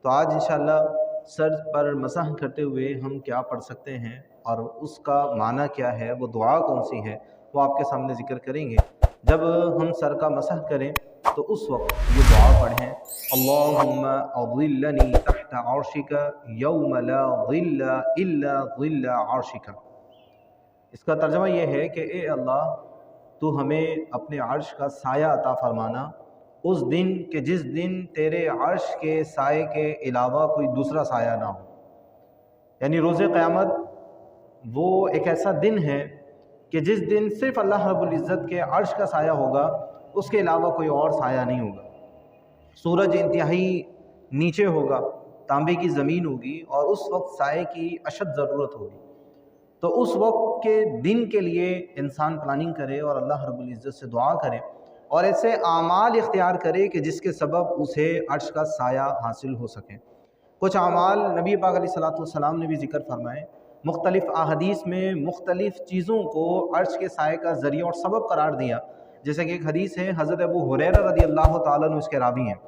تو آج انشاءاللہ سر پر مسح کرتے ہوئے ہم کیا پڑھ سکتے ہیں اور اس کا معنی کیا ہے، وہ دعا کون سی ہے، وہ آپ کے سامنے ذکر کریں گے۔ جب ہم سر کا مسح کریں تو اس وقت یہ دعا پڑھیں، اللہم اظلنی تحت عرشک یوم لا ظل الا ظل عرشک۔ اس کا ترجمہ یہ ہے کہ اے اللہ، تو ہمیں اپنے عرش کا سایہ عطا فرمانا اس دن کہ جس دن تیرے عرش کے سائے کے علاوہ کوئی دوسرا سایہ نہ ہو۔ یعنی روز قیامت وہ ایک ایسا دن ہے کہ جس دن صرف اللہ رب العزت کے عرش کا سایہ ہوگا، اس کے علاوہ کوئی اور سایہ نہیں ہوگا۔ سورج انتہائی نیچے ہوگا، تانبے کی زمین ہوگی اور اس وقت سائے کی اشد ضرورت ہوگی۔ تو اس وقت کے دن کے لیے انسان پلاننگ کرے اور اللہ رب العزت سے دعا کرے اور ایسے اعمال اختیار کرے کہ جس کے سبب اسے عرش کا سایہ حاصل ہو سکے۔ کچھ اعمال نبی پاک علیہ الصلوۃ والسلام نے بھی ذکر فرمائے، مختلف احادیث میں مختلف چیزوں کو عرش کے سائے کا ذریعہ اور سبب قرار دیا، جیسے کہ ایک حدیث ہے، حضرت ابو ہریرہ رضی اللہ تعالیٰ عنہ اس کے راوی ہیں۔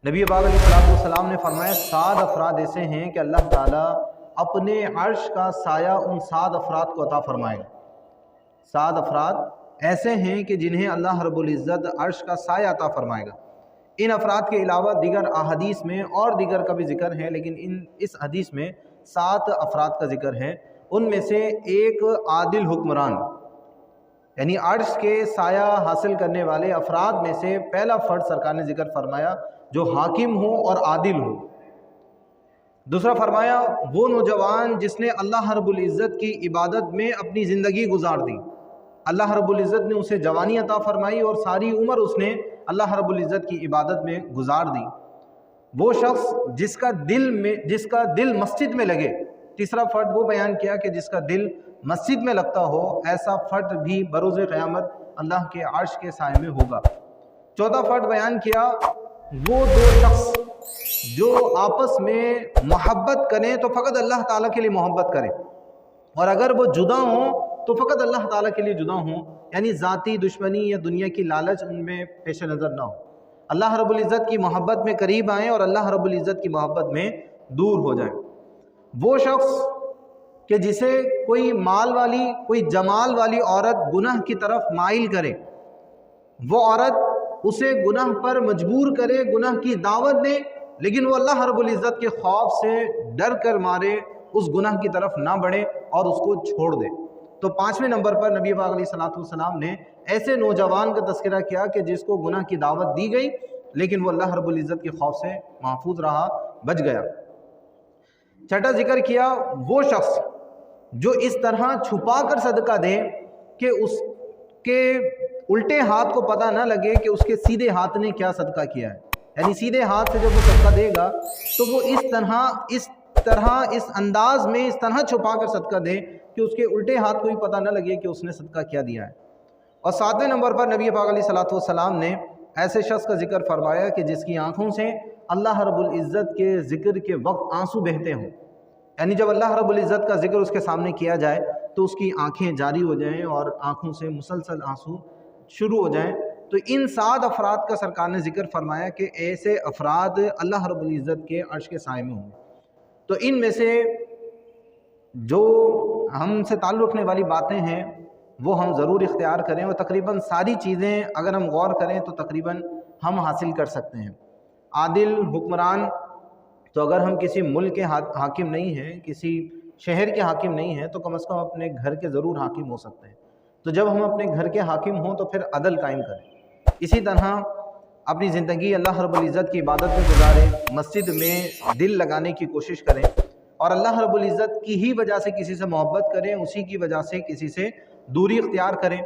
نبی پاک علیہ الصلوۃ والسلام نے فرمایا 7 افراد ایسے ہیں کہ اللہ تعالیٰ اپنے عرش کا سایہ ان 7 افراد کو عطا فرمائے گا۔ 7 افراد ایسے ہیں کہ جنہیں اللہ رب العزت عرش کا سایہ عطا فرمائے گا۔ ان افراد کے علاوہ دیگر احادیث میں اور دیگر کا بھی ذکر ہے، لیکن اس حدیث میں 7 افراد کا ذکر ہے۔ ان میں سے ایک عادل حکمران، یعنی عرش کے سایہ حاصل کرنے والے افراد میں سے پہلا فرد سرکار نے ذکر فرمایا جو حاکم ہو اور عادل ہو۔ دوسرا فرمایا وہ نوجوان جس نے اللہ رب العزت کی عبادت میں اپنی زندگی گزار دی، اللہ رب العزت نے اسے جوانی عطا فرمائی اور ساری عمر اس نے اللہ رب العزت کی عبادت میں گزار دی۔ وہ شخص جس کا دل مسجد میں لگے، تیسرا فرد وہ بیان کیا کہ جس کا دل مسجد میں لگتا ہو، ایسا فرد بھی بروز قیامت اللہ کے عرش کے سائے میں ہوگا۔ چوتھا فرد بیان کیا وہ 2 شخص جو آپس میں محبت کریں تو فقط اللہ تعالیٰ کے لیے محبت کریں، اور اگر وہ جدا ہوں تو فقط اللہ تعالیٰ کے لیے جدا ہوں، یعنی ذاتی دشمنی یا دنیا کی لالچ ان میں پیش نظر نہ ہو، اللہ رب العزت کی محبت میں قریب آئیں اور اللہ رب العزت کی محبت میں دور ہو جائیں۔ وہ شخص کہ جسے کوئی مال والی، کوئی جمال والی عورت گناہ کی طرف مائل کرے، وہ عورت اسے گناہ پر مجبور کرے، گناہ کی دعوت دے، لیکن وہ اللہ رب العزت کے خوف سے ڈر کر مارے اس گناہ کی طرف نہ بڑھے اور اس کو چھوڑ دے۔ تو 5ویں نمبر پر نبی پاک علیہ الصلوۃ والسلام نے ایسے نوجوان کا تذکرہ کیا کہ جس کو گناہ کی دعوت دی گئی لیکن وہ اللہ رب العزت کے خوف سے محفوظ رہا، بچ گیا۔ چھٹا ذکر کیا وہ شخص جو اس طرح چھپا کر صدقہ دے کہ اس کے الٹے ہاتھ کو پتہ نہ لگے کہ اس کے سیدھے ہاتھ نے کیا صدقہ کیا ہے، یعنی سیدھے ہاتھ سے جب وہ صدقہ دے گا تو وہ اس انداز میں اس طرح چھپا کر صدقہ دے کہ اس کے الٹے ہاتھ کو بھی پتہ نہ لگے کہ اس نے صدقہ کیا دیا ہے۔ اور 7ویں نمبر پر نبی پاک علیہ الصلوۃ والسلام نے ایسے شخص کا ذکر فرمایا کہ جس کی آنکھوں سے اللہ رب العزت کے ذکر کے وقت آنسو بہتے ہوں، یعنی جب اللہ رب العزت کا ذکر اس کے سامنے کیا جائے تو اس کی آنکھیں جاری ہو جائیں اور آنکھوں سے مسلسل آنسو شروع ہو جائیں۔ تو ان 7 افراد کا سرکار نے ذکر فرمایا کہ ایسے افراد اللہ رب العزت کے عرش کے سائے میں ہوں گے۔ تو ان میں سے جو ہم سے تعلق رکھنے والی باتیں ہیں وہ ہم ضرور اختیار کریں، اور تقریباً ساری چیزیں اگر ہم غور کریں تو تقریباً ہم حاصل کر سکتے ہیں۔ عادل حکمران، تو اگر ہم کسی ملک کے حاکم نہیں ہیں، کسی شہر کے حاکم نہیں ہیں، تو کم از کم اپنے گھر کے ضرور حاکم ہو سکتے ہیں۔ تو جب ہم اپنے گھر کے حاکم ہوں تو پھر عدل قائم کریں۔ اسی طرح اپنی زندگی اللہ رب العزت کی عبادت میں گزاریں، مسجد میں دل لگانے کی کوشش کریں، اور اللہ رب العزت کی ہی وجہ سے کسی سے محبت کریں، اسی کی وجہ سے کسی سے دوری اختیار کریں۔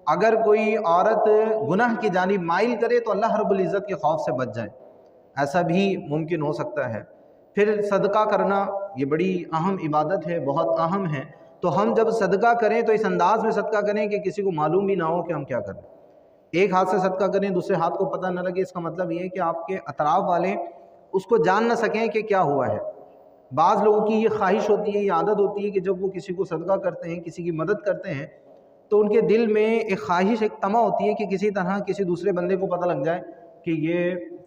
اگر کوئی عورت گناہ کی جانب مائل کرے تو اللہ رب العزت کے خوف سے بچ جائے، ایسا بھی ممکن ہو سکتا ہے۔ پھر صدقہ کرنا یہ بڑی اہم عبادت ہے، بہت اہم ہے۔ تو ہم جب صدقہ کریں تو اس انداز میں صدقہ کریں کہ کسی کو معلوم بھی نہ ہو کہ ہم کیا کر رہے ہیں۔ ایک ہاتھ سے صدقہ کریں، دوسرے ہاتھ کو پتہ نہ لگے، اس کا مطلب یہ ہے کہ آپ کے اطراف والے اس کو جان نہ سکیں کہ کیا ہوا ہے۔ بعض لوگوں کی یہ خواہش ہوتی ہے، یہ عادت ہوتی ہے کہ جب وہ کسی کو صدقہ کرتے ہیں، کسی کی مدد کرتے ہیں، تو ان کے دل میں ایک خواہش، ایک طمع ہوتی ہے کہ کسی طرح کسی دوسرے بندے کو پتہ لگ جائے کہ یہ